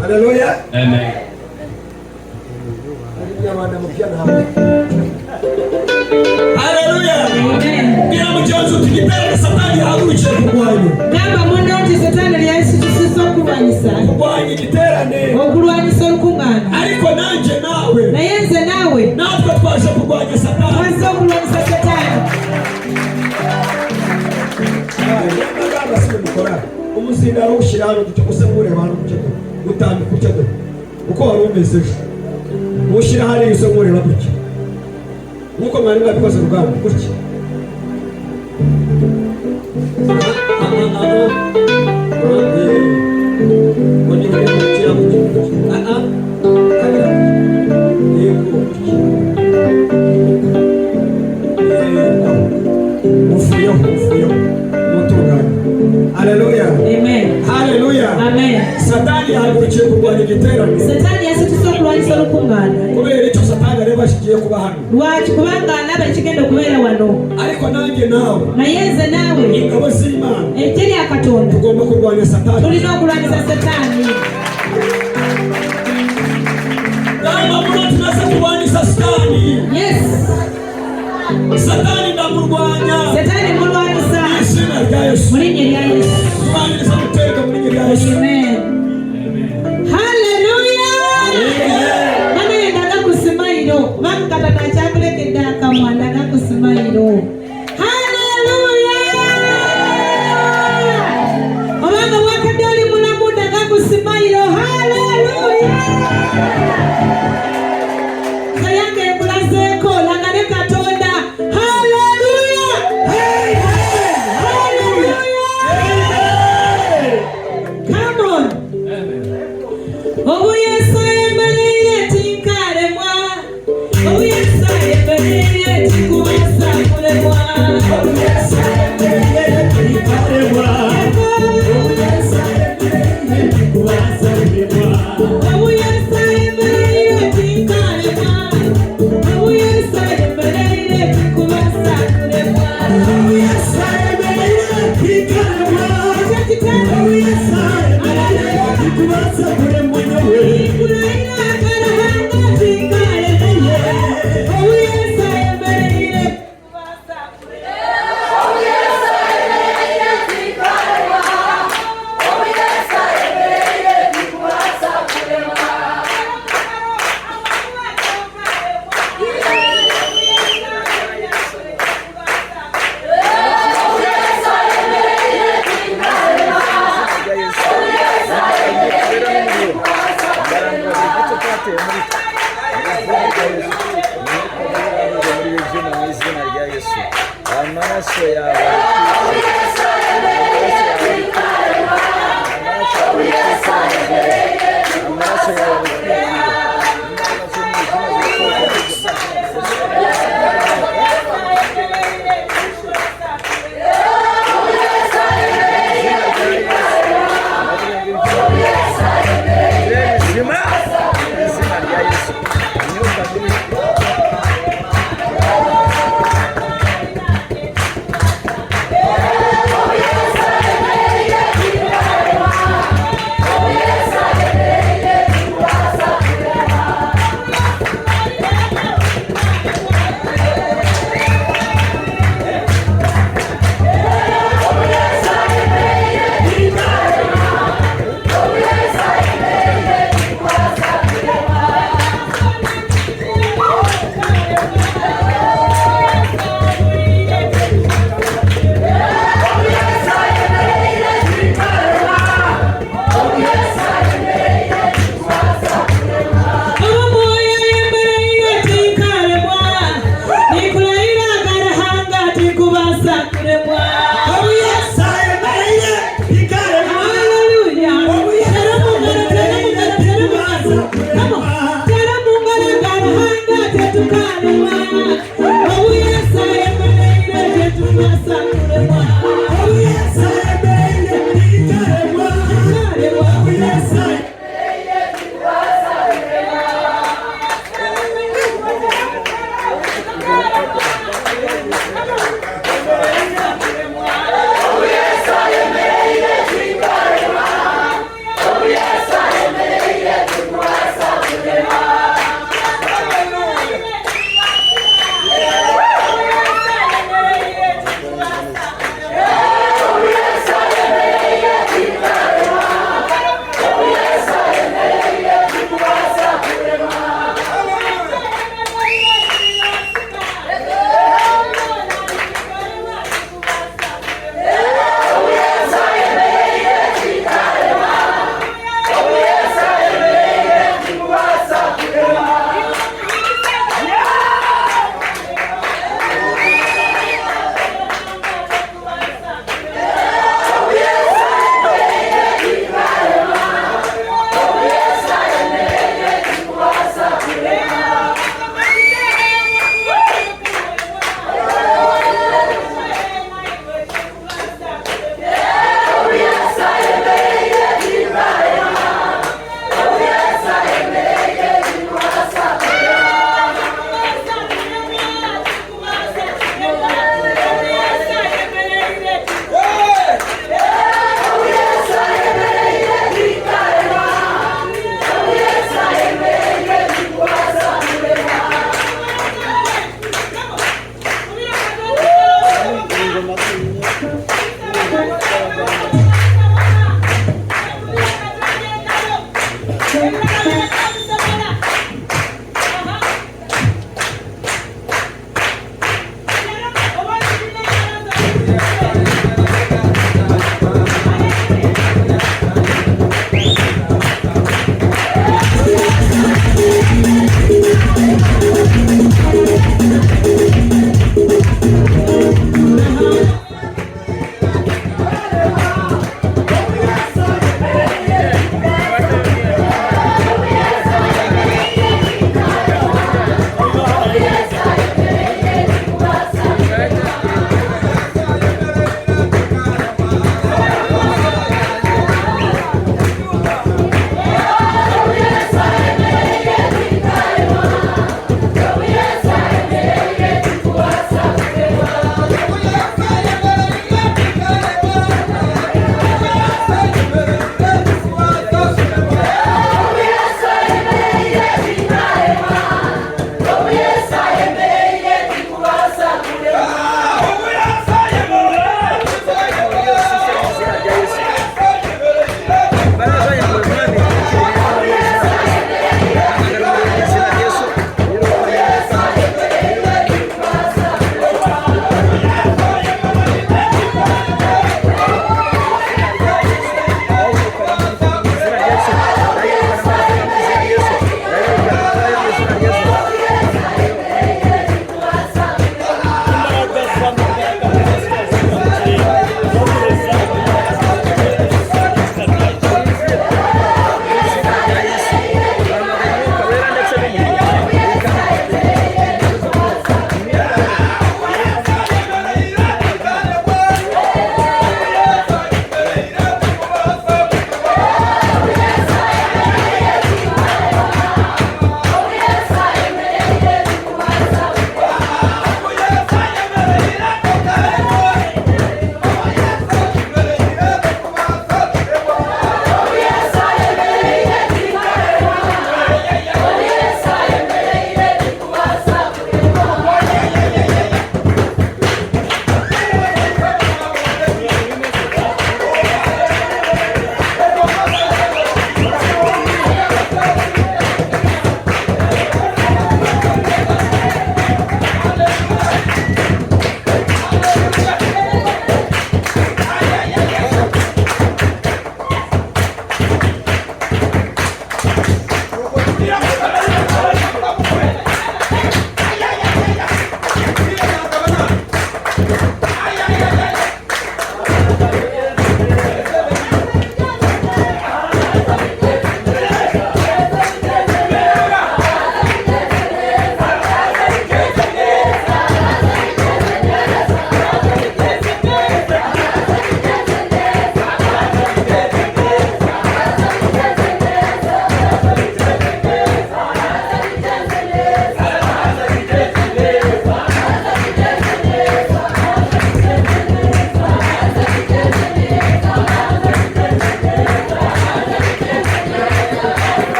Hallelujah. Amen. Hallelujah. Amen. Kila mjazo tukipenda Satani haruche kubwanyu. Gamba mwana wote Satani Yesu tusiso kurwanyisa. Kubwanyi giterane. Okurwanyisa olukungana. Ariko nanje nawe. Na yenze nawe. Natwe twasha kubwanya Satani. Twaza kurwanyisa Satani. Gamba sio mukora. Umuzinda ushirano tutakose mure abantu kucyo. Gutamba kucyo. Uko wari umeze. Ushira hari yuso mure babuki. Nuko mwari mwabikoze rugamba kuki. Hallelujah. Amen. Hallelujah. Amen. Satani hagurukiye kurwanya igiterane. Satani yasituso kurwanyisa olukungana. Kubera icyo Satani areba ashigiye kuba hano. Lwaki kubangana bakigenda kubera wano. Ariko nanjye nawe. Na yenze nawe. Ingabo z'Imana. Ekiri ya Katonda. Tugomba kurwanya Satani. Tulina okulwanyisa Satani. Kama muna tunaweza kurwanyisa Satani. Yes. Satani ndamurwanya. Satani mulwanyisa. Izina rya Yesu. Mulinye lya Yesu. Kurwanyisa mutego mulinye lya Yesu. Amen. Hallelujah. Nani yendaga kusimairo. Bamukata na chakulekedde akamwa ndaga kusimairo. Hallelujah. Obanga wakadde oli mulamu ndaga kusimairo. Hallelujah. Kayange mbulazeko langane Katonda. Hallelujah. Hey, hey. Hallelujah. Come on. Obuyesa emeleye tinkalemwa. Obuyesa emeleye tikubasa kulemwa. Obuyesa emeleye tinkalemwa. Obuyesa emeleye tikubasa kulemwa. Obuyesa emeleye tinkalemwa. Obuyesa emeleye tikubasa kulemwa. Obuyesa emeleye tinkalemwa. Obuyesa emeleye tikubasa kulemwa.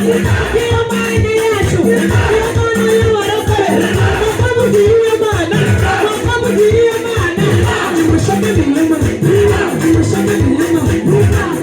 niyo mana yacu, niyo mana y'abarokore, wakamugiriye Mana, wakamugiriye Mana, nimushagariye Mana, nimushagariye Mana.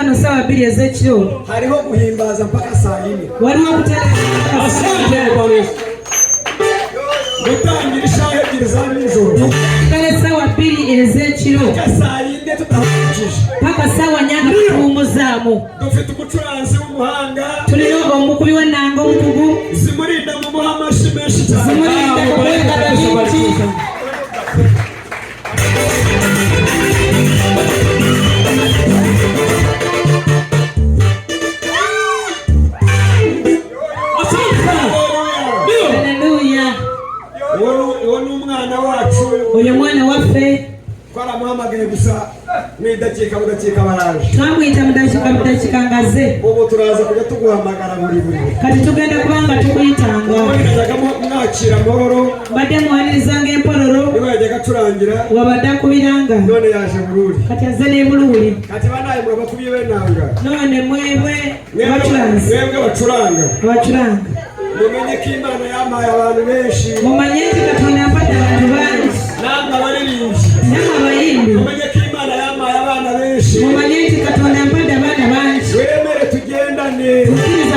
kano sawa 2 ez'ekiro hariho guhimbaza mpaka saa 4. waliwo okutereeza Asante Bwana Yesu. Gutangira isaha 2 za nijoro kale sawa 2 ez'ekiro mpaka saa 4 tutahukije. paka sawa nyaga kutuwumuzaamu. Dufite umucuranzi w'umuhanga tulina omukubi w'ennanga omukugu zimurinda mu muhamashi menshi cyane. zimurinda ku kwegala bingi. Haleluya. Uwo ni umwana wacu. Oyo mwana waffe Twaramuhamagaye gusa n'idakika baraje. twamuyita mudakika ngaze. Ubu turaza kujya tuguhamagara buri. Kati tugenda kubanga tukuyitanga. Yajyaga mwakira amahoro. Mbadde muwanirizanga empololo. Niwe yajyaga acurangira. Wabadde akubiranga. None yaje Bururi. Kati azze ne Bururi. Kati banaye mwe bakubiye benanga. None mwebwe abacuranzi. Mwebwe bacuranga. Abacuranga. Mumenye ko Imana yampaye abantu benshi. Mumanye nti Katonda yampaye abantu bangi. Namwe abaririmbyi. Namwe abayimbi. Mumenye ko Imana yampaye abana benshi. Mumanye nti Katonda yampaye abaana bangi. Wemere tugendane.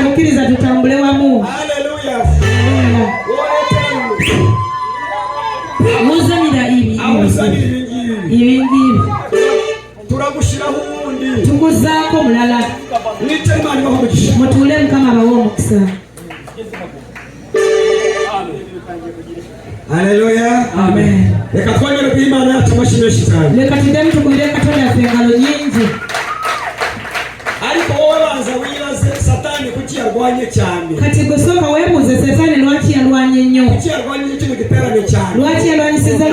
Mukkiriza tutambule wamu. Haleluya. Muzanira ibi. Awuzanira ibingibi. Turagushiraho ubundi. Tukuzaako mulala. Mwite Imana ibahe umugisha. Mutuule Mukama abawe omukisa. Haleluya. Amen. Reka twongere ku Imana yacu amashyi menshi cyane. Leka tugende tukubire Katonda yaffe engalo nyingi. Ariko wowe banza wibaze Satani kuki yarwanye cyane. Kati gwe sooka weebuuze Setaani lwaki yalwanye nnyo. Kuki yarwanye kino giterane cyane. Lwaki yalwanyisiza